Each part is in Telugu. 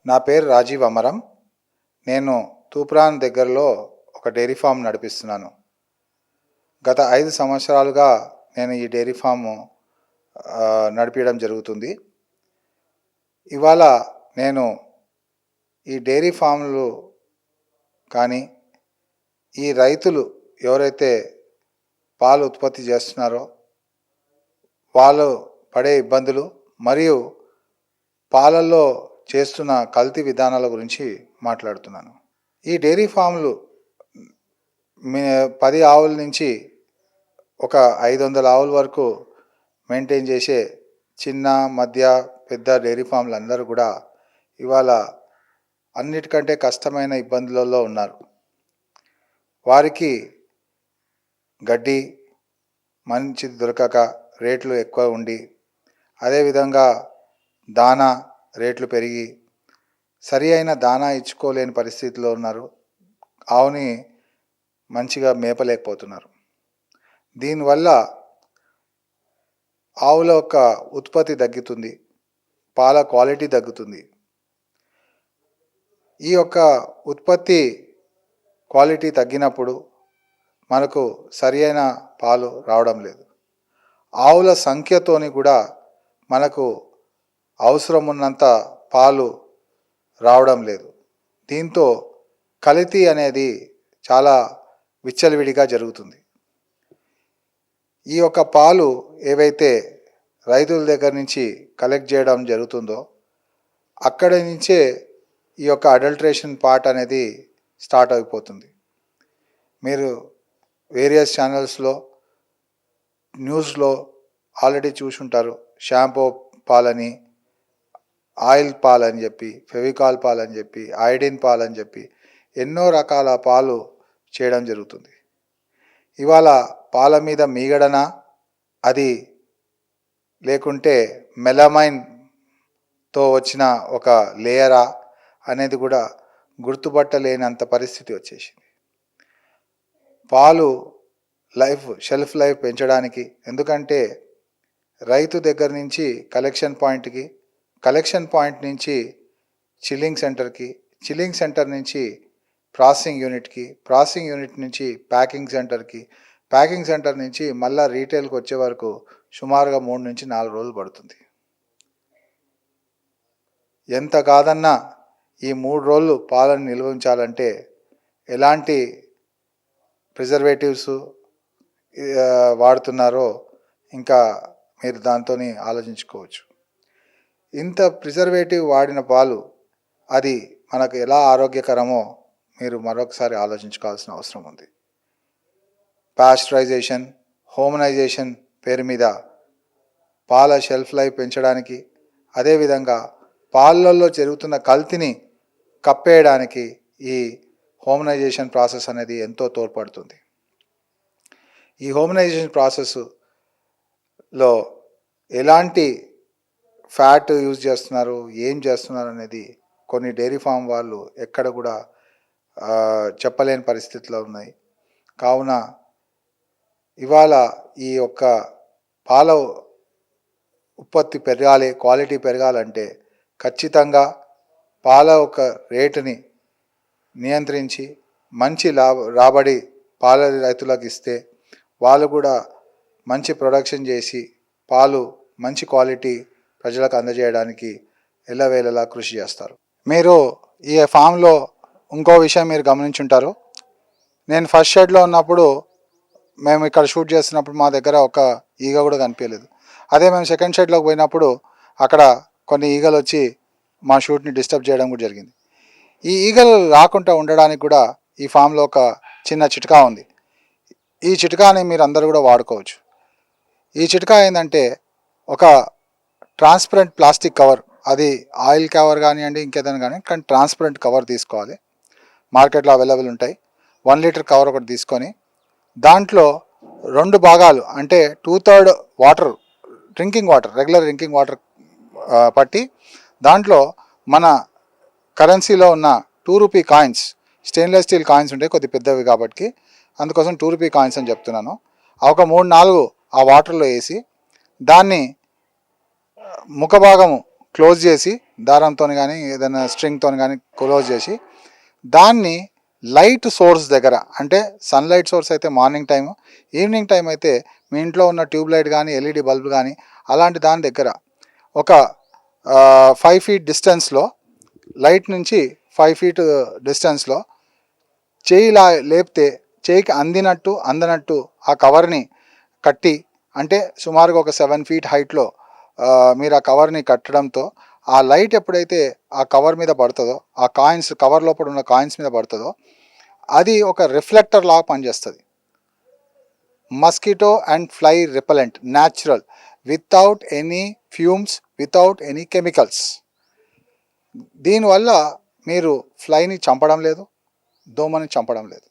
నా పేరు రాజీవ్ అమరం. నేను తూప్రాన్ దగ్గరలో ఒక డైరీ ఫామ్ నడిపిస్తున్నాను. గత 5 సంవత్సరాలుగా నేను ఈ డైరీ ఫాము నడిపించడం జరుగుతుంది. ఇవాళ నేను ఈ డైరీ ఫామ్లు కానీ ఈ రైతులు ఎవరైతే పాలు ఉత్పత్తి చేస్తున్నారో వాళ్ళు పడే ఇబ్బందులు మరియు పాలల్లో చేస్తున్న కల్తీ విధానాల గురించి మాట్లాడుతున్నాను. ఈ డైరీ ఫామ్లు 10 ఆవుల నుంచి ఒక 500 ఆవుల వరకు మెయింటైన్ చేసే చిన్న మధ్య పెద్ద డైరీ ఫామ్లు అందరూ కూడా ఇవాళ అన్నిటికంటే కష్టమైన ఇబ్బందులలో ఉన్నారు. వారికి గడ్డి మంచిది దొరకక రేట్లు ఎక్కువ ఉండి, అదేవిధంగా దానా రేట్లు పెరిగి సరి అయిన దానా ఇచ్చుకోలేని పరిస్థితిలో ఉన్నారు. ఆవుని మంచిగా మేపలేకపోతున్నారు. దీనివల్ల ఆవుల యొక్క ఉత్పత్తి తగ్గుతుంది, పాల క్వాలిటీ తగ్గుతుంది. ఈ యొక్క ఉత్పత్తి క్వాలిటీ తగ్గినప్పుడు మనకు సరి అయిన పాలు రావడం లేదు. ఆవుల సంఖ్యతోని కూడా మనకు అవసరం ఉన్నంత పాలు రావడం లేదు. దీంతో కల్తీ అనేది చాలా విచ్చలవిడిగా జరుగుతుంది. ఈ యొక్క పాలు ఏవైతే రైతుల దగ్గర నుంచి కలెక్ట్ చేయడం జరుగుతుందో అక్కడి నుంచే ఈ యొక్క అడల్ట్రేషన్ పార్ట్ అనేది స్టార్ట్ అయిపోతుంది. మీరు వేరియస్ ఛానల్స్లో న్యూస్లో ఆల్రెడీ చూసుంటారు. షాంపూ పాలని, ఆయిల్ పాలని చెప్పి, ఫెవికాల్ పాలని చెప్పి, ఐడిన్ పాలని చెప్పి ఎన్నో రకాల పాలు చేయడం జరుగుతుంది. ఇవాళ పాల మీద మీగడన అది లేకుంటే మెలమైన్తో వచ్చిన ఒక లేయరా అనేది కూడా గుర్తుపట్టలేనంత పరిస్థితి వచ్చేసింది. పాలు షెల్ఫ్ లైఫ్ పెంచడానికి, ఎందుకంటే రైతు దగ్గర నుంచి కలెక్షన్ పాయింట్ నుంచి చిల్లింగ్ సెంటర్ నుంచి ప్రాసెసింగ్ యూనిట్ నుంచి ప్యాకింగ్ సెంటర్ నుంచి మళ్ళీ రీటైల్కి వచ్చే వరకు సుమారుగా 3 నుంచి 4 రోజులు పడుతుంది. ఎంత కాదన్నా ఈ 3 రోజులు పాలను నిల్వ ఉంచాలంటే ఎలాంటి ప్రిజర్వేటివ్స్ వాడుతున్నారో ఇంకా మీరు దాంతో ఆలోచించుకోవచ్చు. ఇంత ప్రిజర్వేటివ్ వాడిన పాలు అది మనకు ఎలా ఆరోగ్యకరమో మీరు మరొకసారి ఆలోచించుకోవాల్సిన అవసరం ఉంది. పాస్చరైజేషన్, హోమనైజేషన్ పేరు మీద పాల షెల్ఫ్ లైఫ్ పెంచడానికి, అదేవిధంగా పాలల్లో జరుగుతున్న కల్తీని కప్పేయడానికి ఈ హోమనైజేషన్ ప్రాసెస్ అనేది ఎంతో తోడ్పడుతుంది. ఈ హోమనైజేషన్ ప్రాసెస్లో ఎలాంటి ఫ్యాట్ యూజ్ చేస్తున్నారు, ఏం చేస్తున్నారు అనేది కొన్ని డైరీ ఫామ్ వాళ్ళు ఎక్కడ కూడా చెప్పలేని పరిస్థితిలో ఉన్నాయి. కావున ఇవాళ ఈ యొక్క పాల ఉత్పత్తి పెరగాలి, క్వాలిటీ పెరగాలంటే ఖచ్చితంగా పాల ఒక రేటుని నియంత్రించి మంచి రాబడి పాల రైతులకు ఇస్తే వాళ్ళు కూడా మంచి ప్రొడక్షన్ చేసి పాలు మంచి క్వాలిటీ ప్రజలకు అందజేయడానికి ఎల్లవేళలా కృషి చేస్తారు. మీరు ఈ ఫామ్లో ఇంకో విషయం మీరు గమనించుంటారు. నేను ఫస్ట్ షెడ్లో ఉన్నప్పుడు మేము ఇక్కడ షూట్ చేస్తున్నప్పుడు మా దగ్గర ఒక ఈగ కూడా కనిపించలేదు. అదే మేము సెకండ్ షెడ్లోకి పోయినప్పుడు అక్కడ కొన్ని ఈగలు వచ్చి మా షూట్ని డిస్టర్బ్ చేయడం కూడా జరిగింది. ఈ ఈగలు రాకుండా ఉండడానికి కూడా ఈ ఫామ్లో ఒక చిన్న చిట్కా ఉంది. ఈ చిట్కాని మీరు అందరూ కూడా వాడుకోవచ్చు. ఈ చిట్కా ఏంటంటే ఒక ట్రాన్స్పరెంట్ ప్లాస్టిక్ కవర్, అది ఆయిల్ కవర్ కానివ్వండి ఇంకేదైనా కానీ ట్రాన్స్పరెంట్ కవర్ తీసుకోవాలి. మార్కెట్లో అవైలబుల్ ఉంటాయి. 1 లీటర్ కవర్ ఒకటి తీసుకొని దాంట్లో 2 భాగాలు అంటే 2/3 వాటర్, రెగ్యులర్ డ్రింకింగ్ వాటర్ పట్టి దాంట్లో మన కరెన్సీలో ఉన్న 2 rupee coins, stainless steel coins ఉంటాయి కొద్ది పెద్దవి కాబట్టి అందుకోసం 2 రూపీ కాయిన్స్ అని చెప్తున్నాను. ఒక 3-4 ఆ వాటర్లో వేసి దాన్ని ముఖ భాగము క్లోజ్ చేసి దారంతో కానీ ఏదైనా స్ట్రింగ్తో కానీ క్లోజ్ చేసి దాన్ని లైట్ సోర్స్ దగ్గర, అంటే సన్లైట్ సోర్స్ అయితే మార్నింగ్ టైము, ఈవినింగ్ టైం అయితే మీ ఇంట్లో ఉన్న ట్యూబ్ లైట్ కానీ ఎల్ఈడి బల్బ్ కానీ అలాంటి దాని దగ్గర ఒక 5 ఫీట్ డిస్టెన్స్లో, లైట్ నుంచి 5 ఫీట్ డిస్టెన్స్లో చేయి లేపితే చేయికి అందనట్టు ఆ కవర్ని కట్టి, అంటే సుమారుగా ఒక 7 ఫీట్ హైట్లో మీరు ఆ కవర్ని కట్టడంతో ఆ లైట్ ఎప్పుడైతే ఆ కవర్ మీద పడుతుందో, ఆ కాయిన్స్ కవర్ లోపల ఉన్న కాయిన్స్ మీద పడుతుందో అది ఒక రిఫ్లెక్టర్ లాగా పనిచేస్తుంది. Mosquito and fly repellent, natural, without any fumes, without any chemicals. దీనివల్ల మీరు ఫ్లైని చంపడం లేదు, దోమని చంపడం లేదు.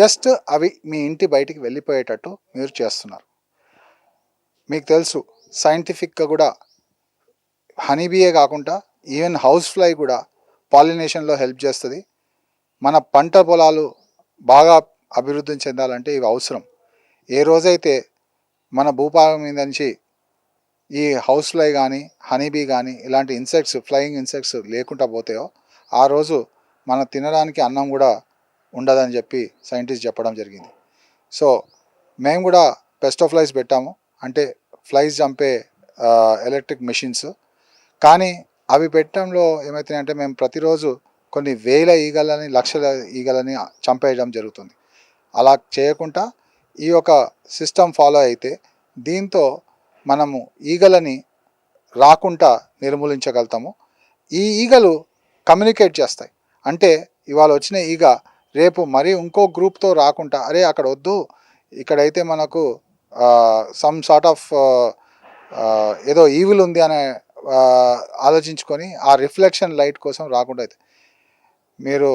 జస్ట్ అవి మీ ఇంటి బయటికి వెళ్ళిపోయేటట్టు మీరు చేస్తున్నారు. మీకు తెలుసు సైంటిఫిక్గా కూడా హనీబీయే కాకుండా ఈవెన్ హౌస్ ఫ్లై కూడా పాలినేషన్లో హెల్ప్ చేస్తుంది. మన పంట పొలాలు బాగా అభివృద్ధి చెందాలంటే ఇవి అవసరం. ఏ రోజైతే మన భూభాగం మీద నుంచి ఈ హౌస్ ఫ్లై కానీ హనీబీ కానీ ఇలాంటి ఇన్సెక్ట్స్, ఫ్లయింగ్ ఇన్సెక్ట్స్ లేకుండా పోతాయో ఆ రోజు మన తినడానికి అన్నం కూడా ఉండదని చెప్పి సైంటిస్ట్ చెప్పడం జరిగింది. సో మేము కూడా పెస్టో ఫ్లైస్ పెట్టాము, అంటే ఫ్లైస్ చంపే ఎలక్ట్రిక్ మెషిన్స్. కానీ అవి పెట్టడంలో ఏమవుతున్నాయంటే మేము ప్రతిరోజు కొన్ని వేల ఈగలని, లక్షల ఈగలని చంపేయడం జరుగుతుంది. అలా చేయకుండా ఈ యొక్క సిస్టమ్ ఫాలో అయితే దీంతో మనము ఈగలని రాకుండా నిర్మూలించగలుగుతాము. ఈ ఈగలు కమ్యూనికేట్ చేస్తాయి. అంటే ఇవాళ వచ్చిన ఈగ రేపు మరీ ఇంకో గ్రూప్తో రాకుండా, అరే అక్కడ వద్దు, ఇక్కడైతే మనకు సమ్ సార్ట్ ఆఫ్ ఏదో ఈవిల్ ఉంది అనే ఆలోచించుకొని ఆ రిఫ్లెక్షన్ లైట్ కోసం రాకుండా అయితే. మీరు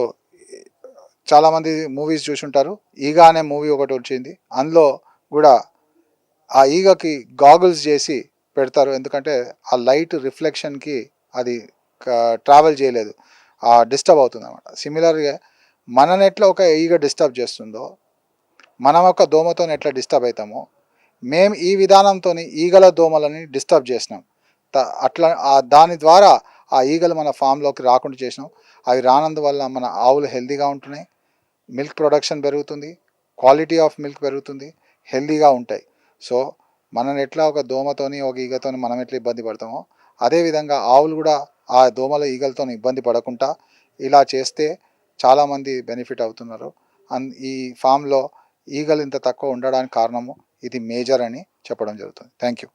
చాలామంది మూవీస్ చూసుంటారు, ఈగ అనే మూవీ ఒకటి వచ్చింది. అందులో కూడా ఆ ఈగకి గాగుల్స్ చేసి పెడతారు, ఎందుకంటే ఆ లైట్ రిఫ్లెక్షన్కి అది ట్రావెల్ చేయలేదు, డిస్టర్బ్ అవుతుంది అన్నమాట. సిమిలర్గా మనని ఎట్లా ఒక ఈగ డిస్టర్బ్ చేస్తుందో, మనం ఒక దోమతో ఎట్లా డిస్టర్బ్ అవుతామో, మేము ఈ విధానంతో ఈగల దోమలని డిస్టర్బ్ చేసినాం. అట్లా దాని ద్వారా ఆ ఈగలు మన ఫామ్లోకి రాకుండా చేసినాం. అవి రానందువల్ల మన ఆవులు హెల్తీగా ఉంటున్నాయి, మిల్క్ ప్రొడక్షన్ పెరుగుతుంది, క్వాలిటీ ఆఫ్ మిల్క్ పెరుగుతుంది, హెల్తీగా ఉంటాయి. సో మనం ఎట్లా ఒక దోమతోని ఒక ఈగతోని మనం ఎట్లా ఇబ్బంది పడతామో, అదేవిధంగా ఆవులు కూడా ఆ దోమల ఈగలతో ఇబ్బంది పడకుండా ఇలా చేస్తే చాలామంది బెనిఫిట్ అవుతున్నారు. ఈ ఫామ్లో ఈగలు ఇంత తక్కువ ఉండడానికి కారణము ఇది మేజర్ అని చెప్పడం జరుగుతుంది. Thank you.